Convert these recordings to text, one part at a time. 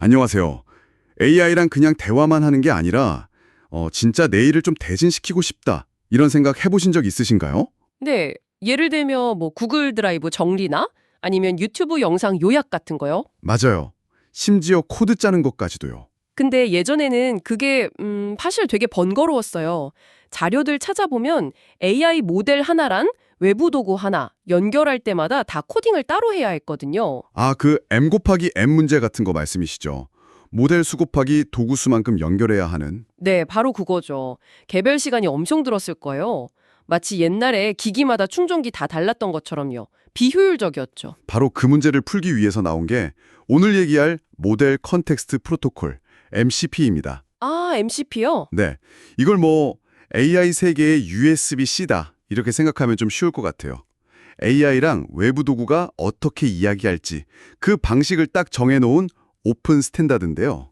안녕하세요. AI랑 그냥 대화만 하는 게 아니라 진짜 내 일을 좀 대신시키고 싶다. 이런 생각 해보신 적 있으신가요? 네, 예를 들면 뭐 구글 드라이브 정리나 아니면 유튜브 영상 요약 같은 거요. 맞아요. 심지어 코드 짜는 것까지도요. 근데 예전에는 그게 사실 되게 번거로웠어요. 자료들 찾아보면 AI 모델 하나랑 외부 도구 하나 연결할 때마다 다 코딩을 따로 해야 했거든요. 아, 그 M 곱하기 M 문제 같은 거 말씀이시죠? 모델 수 곱하기 도구 수만큼 연결해야 하는. 네, 바로 그거죠. 개별 시간이 엄청 들었을 거예요. 마치 옛날에 기기마다 충전기 다 달랐던 것처럼요. 비효율적이었죠. 바로 그 문제를 풀기 위해서 나온 게 오늘 얘기할 모델 컨텍스트 프로토콜, MCP입니다. 아, MCP요? 네, 이걸 뭐 AI 세계의 USB-C다 이렇게 생각하면 좀 쉬울 것 같아요. AI랑 외부 도구가 어떻게 이야기할지 그 방식을 딱 정해놓은 오픈 스탠다드인데요.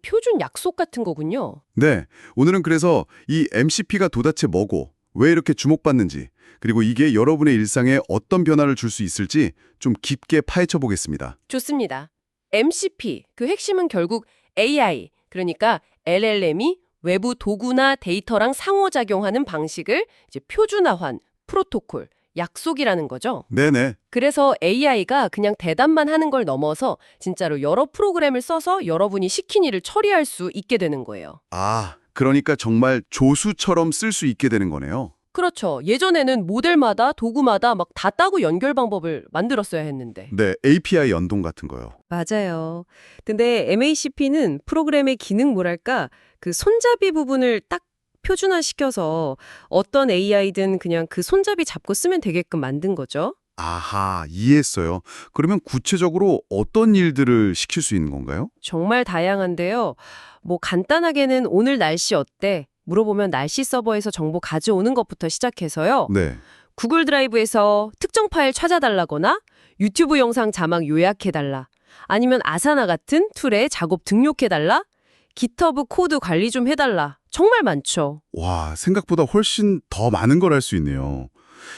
표준 약속 같은 거군요. 네, 오늘은 그래서 이 MCP가 도대체 뭐고 왜 이렇게 주목받는지 그리고 이게 여러분의 일상에 어떤 변화를 줄 수 있을지 좀 깊게 파헤쳐 보겠습니다. 좋습니다. MCP, 그 핵심은 결국 AI, 그러니까 LLM이 외부 도구나 데이터랑 상호작용하는 방식을 이제 표준화한 프로토콜, 약속이라는 거죠. 네네. 그래서 AI가 그냥 대답만 하는 걸 넘어서 진짜로 여러 프로그램을 써서 여러분이 시킨 일을 처리할 수 있게 되는 거예요. 아, 그러니까 정말 조수처럼 쓸 수 있게 되는 거네요. 그렇죠. 예전에는 모델마다 도구마다 막 다 따고 연결 방법을 만들었어야 했는데. 네, API 연동 같은 거요. 맞아요. 근데 MACP는 프로그램의 기능 뭐랄까 그 손잡이 부분을 딱 표준화시켜서 어떤 AI든 그냥 그 손잡이 잡고 쓰면 되게끔 만든 거죠. 아하, 이해했어요. 그러면 구체적으로 어떤 일들을 시킬 수 있는 건가요? 정말 다양한데요. 뭐 간단하게는 오늘 날씨 어때? 물어보면 날씨 서버에서 정보 가져오는 것부터 시작해서요. 네. 구글 드라이브에서 특정 파일 찾아달라거나 유튜브 영상 자막 요약해달라. 아니면 아사나 같은 툴에 작업 등록해달라. 깃허브 코드 관리 좀 해달라. 정말 많죠. 와, 생각보다 훨씬 더 많은 걸 할 수 있네요.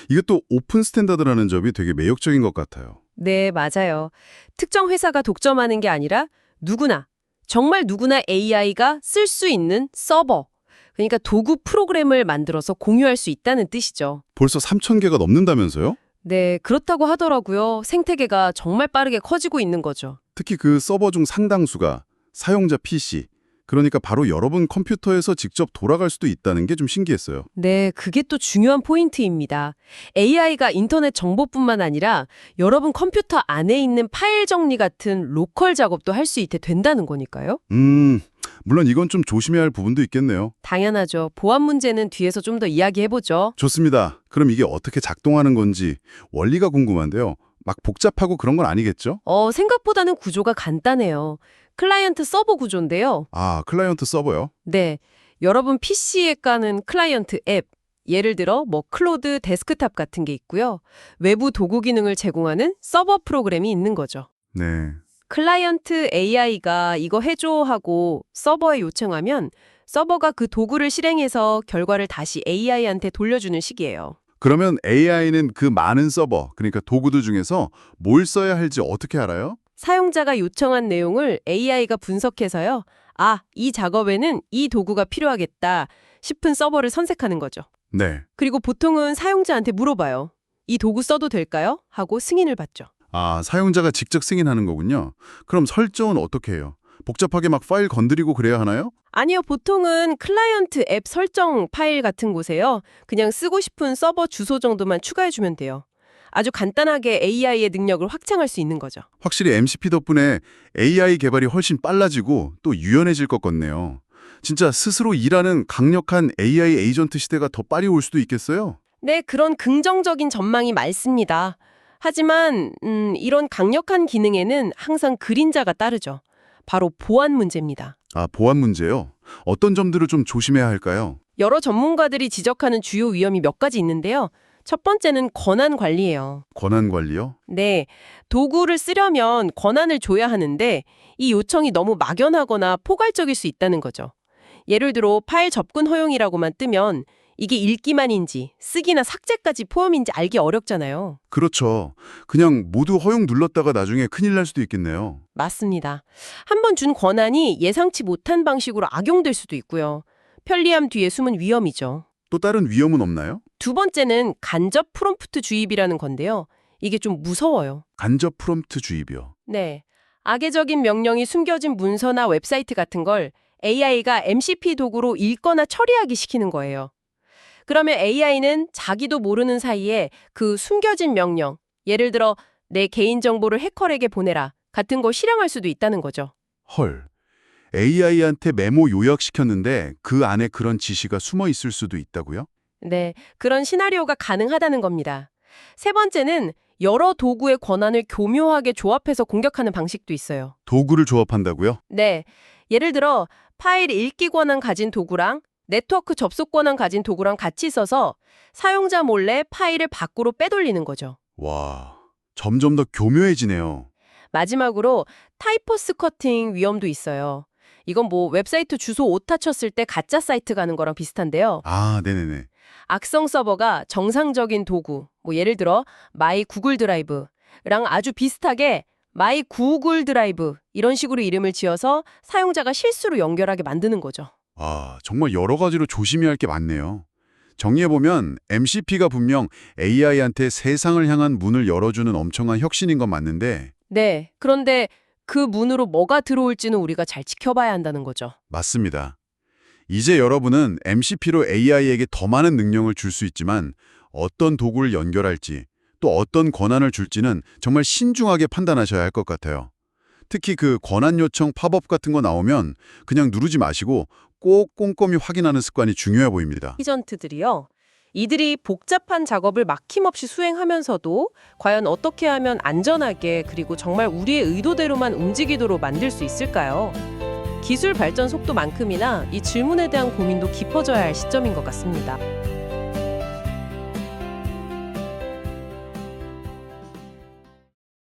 이게 또 오픈 스탠다드라는 점이 되게 매력적인 것 같아요. 네, 맞아요. 특정 회사가 독점하는 게 아니라 누구나, 정말 누구나 AI가 쓸 수 있는 서버, 그러니까 도구 프로그램을 만들어서 공유할 수 있다는 뜻이죠. 벌써 3,000개가 넘는다면서요? 네, 그렇다고 하더라고요. 생태계가 정말 빠르게 커지고 있는 거죠. 특히 그 서버 중 상당수가 사용자 PC, 그러니까 바로 여러분 컴퓨터에서 직접 돌아갈 수도 있다는 게 좀 신기했어요. 네, 그게 또 중요한 포인트입니다. AI가 인터넷 정보뿐만 아니라 여러분 컴퓨터 안에 있는 파일 정리 같은 로컬 작업도 할 수 있게 된다는 거니까요. 물론 이건 좀 조심해야 할 부분도 있겠네요. 당연하죠. 보안 문제는 뒤에서 좀 더 이야기해보죠. 좋습니다. 그럼 이게 어떻게 작동하는 건지 원리가 궁금한데요. 막 복잡하고 그런 건 아니겠죠? 생각보다는 구조가 간단해요. 클라이언트 서버 구조인데요. 아, 클라이언트 서버요? 네, 여러분 PC에 까는 클라이언트 앱, 예를 들어 뭐 클로드 데스크탑 같은 게 있고요. 외부 도구 기능을 제공하는 서버 프로그램이 있는 거죠. 네. 클라이언트 AI가 이거 해줘 하고 서버에 요청하면 서버가 그 도구를 실행해서 결과를 다시 AI한테 돌려주는 식이에요. 그러면 AI는 그 많은 서버, 그러니까 도구들 중에서 뭘 써야 할지 어떻게 알아요? 사용자가 요청한 내용을 AI가 분석해서요. 아, 이 작업에는 이 도구가 필요하겠다 싶은 서버를 선택하는 거죠. 네. 그리고 보통은 사용자한테 물어봐요. 이 도구 써도 될까요? 하고 승인을 받죠. 아, 사용자가 직접 승인하는 거군요. 그럼 설정은 어떻게 해요? 복잡하게 막 파일 건드리고 그래야 하나요? 아니요, 보통은 클라이언트 앱 설정 파일 같은 곳에요. 그냥 쓰고 싶은 서버 주소 정도만 추가해주면 돼요. 아주 간단하게 AI의 능력을 확장할 수 있는 거죠. 확실히 MCP 덕분에 AI 개발이 훨씬 빨라지고 또 유연해질 것 같네요. 진짜 스스로 일하는 강력한 AI 에이전트 시대가 더 빨리 올 수도 있겠어요? 네, 그런 긍정적인 전망이 많습니다. 하지만 이런 강력한 기능에는 항상 그림자가 따르죠. 바로 보안 문제입니다. 아, 보안 문제요? 어떤 점들을 좀 조심해야 할까요? 여러 전문가들이 지적하는 주요 위험이 몇 가지 있는데요. 첫 번째는 권한 관리예요. 권한 관리요? 네, 도구를 쓰려면 권한을 줘야 하는데 이 요청이 너무 막연하거나 포괄적일 수 있다는 거죠. 예를 들어 파일 접근 허용이라고만 뜨면 이게 읽기만인지 쓰기나 삭제까지 포함인지 알기 어렵잖아요. 그렇죠. 그냥 모두 허용 눌렀다가 나중에 큰일 날 수도 있겠네요. 맞습니다. 한 번 준 권한이 예상치 못한 방식으로 악용될 수도 있고요. 편리함 뒤에 숨은 위험이죠. 또 다른 위험은 없나요? 두 번째는 간접 프롬프트 주입이라는 건데요. 이게 좀 무서워요. 간접 프롬프트 주입이요. 네. 악의적인 명령이 숨겨진 문서나 웹사이트 같은 걸 AI가 MCP 도구로 읽거나 처리하기 시키는 거예요. 그러면 AI는 자기도 모르는 사이에 그 숨겨진 명령, 예를 들어 내 개인정보를 해커에게 보내라 같은 거 실행할 수도 있다는 거죠. 헐. AI한테 메모 요약시켰는데 그 안에 그런 지시가 숨어 있을 수도 있다고요? 네, 그런 시나리오가 가능하다는 겁니다. 세 번째는 여러 도구의 권한을 교묘하게 조합해서 공격하는 방식도 있어요. 도구를 조합한다고요? 네, 예를 들어 파일 읽기 권한 가진 도구랑 네트워크 접속 권한 가진 도구랑 같이 써서 사용자 몰래 파일을 밖으로 빼돌리는 거죠. 와, 점점 더 교묘해지네요. 마지막으로 타이포 스커팅 위험도 있어요. 이건 뭐 웹사이트 주소 오타 쳤을 때 가짜 사이트 가는 거랑 비슷한데요. 아, 네네네. 악성 서버가 정상적인 도구, 뭐 예를 들어 마이 구글 드라이브랑 아주 비슷하게 마이 구글 드라이브 이런 식으로 이름을 지어서 사용자가 실수로 연결하게 만드는 거죠. 아, 정말 여러 가지로 조심해야 할 게 많네요. 정리해보면 MCP가 분명 AI한테 세상을 향한 문을 열어주는 엄청난 혁신인 건 맞는데 네, 그런데 그 문으로 뭐가 들어올지는 우리가 잘 지켜봐야 한다는 거죠. 맞습니다. 이제 여러분은 MCP로 AI에게 더 많은 능력을 줄 수 있지만 어떤 도구를 연결할지 또 어떤 권한을 줄지는 정말 신중하게 판단하셔야 할 것 같아요. 특히 그 권한 요청 팝업 같은 거 나오면 그냥 누르지 마시고 꼭 꼼꼼히 확인하는 습관이 중요해 보입니다. 에이전트들이요. 이들이 복잡한 작업을 막힘없이 수행하면서도 과연 어떻게 하면 안전하게 그리고 정말 우리의 의도대로만 움직이도록 만들 수 있을까요? 기술 발전 속도만큼이나 이 질문에 대한 고민도 깊어져야 할 시점인 것 같습니다.